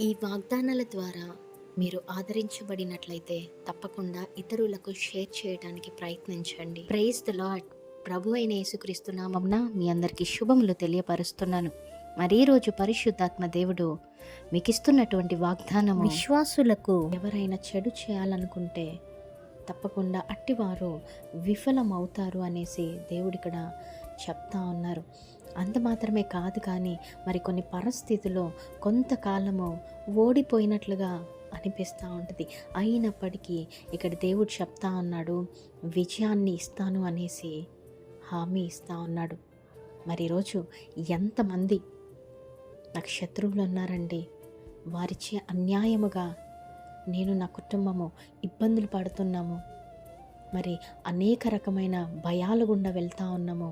ఈ వాగ్దానాల ద్వారా మీరు ఆదరించబడినట్లయితే తప్పకుండా ఇతరులకు షేర్ చేయడానికి ప్రయత్నించండి. Praise the lord. ప్రభు అయిన యేసుక్రీస్తు నామమున మీ అందరికీ శుభములు తెలియపరుస్తున్నాను. మరి ఈ రోజు పరిశుద్ధాత్మ దేవుడు మీకు ఇస్తున్నటువంటి వాగ్దానము, విశ్వాసులకు ఎవరైనా చెడు చేయాలనుకుంటే తప్పకుండా అట్టివారు విఫలమవుతారు అనేసి దేవుడు ఇక్కడ చెప్తా ఉన్నారు. అంత మాత్రమే కాదు, కానీ మరి కొన్ని పరిస్థితుల్లో కొంతకాలము ఓడిపోయినట్లుగా అనిపిస్తూ ఉంటుంది. అయినప్పటికీ ఇక్కడ దేవుడు చెప్తా ఉన్నాడు, విజయాన్ని ఇస్తాను అనేసి హామీ ఇస్తూ ఉన్నాడు. మరి ఈరోజు ఎంతమంది నాకు శత్రువులు ఉన్నారండి, వారిచే అన్యాయముగా నేను నా కుటుంబము ఇబ్బందులు పడుతున్నాము, మరి అనేక రకమైన భయాల గుండా వెళ్తూ ఉన్నాము,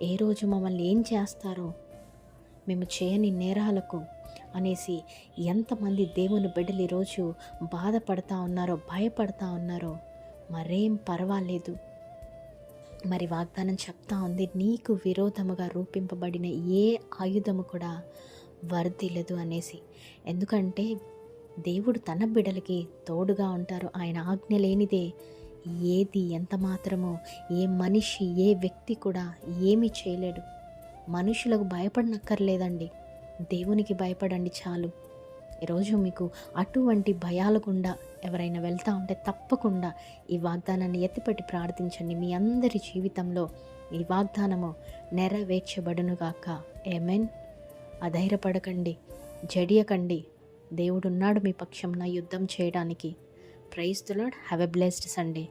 ఏ రోజు మమ్మల్ని ఏం చేస్తారో మేము చేయని నేరాలకు అనేసి ఎంతమంది దేవుని బిడ్డలు ఈరోజు బాధపడతా ఉన్నారో, భయపడతా ఉన్నారో, మరేం పర్వాలేదు. మరి వాగ్దానం చెప్తా ఉంది, నీకు విరోధముగా రూపింపబడిన ఏ ఆయుధము కూడా వర్ధిల్లదు అనేసి. ఎందుకంటే దేవుడు తన బిడ్డలకి తోడుగా ఉంటారు. ఆయన ఆజ్ఞ లేనిదే ఏది ఎంత మాత్రమో ఏ మనిషి, ఏ వ్యక్తి కూడా ఏమీ చేయలేడు. మనుషులకు భయపడనక్కర్లేదండి, దేవునికి భయపడండి చాలు. ఈరోజు మీకు అటువంటి భయాల గుండా ఎవరైనా వెళ్తూ ఉంటే తప్పకుండా ఈ వాగ్దానాన్ని ఎత్తిపట్టి ప్రార్థించండి. మీ అందరి జీవితంలో ఈ వాగ్దానము నెరవేర్చబడునుగాక. ఆమేన్. అధైర్యపడకండి, జడియకండి. దేవుడున్నాడు మీ పక్షంన యుద్ధం చేయడానికి. Praise the Lord. Have a blessed Sunday.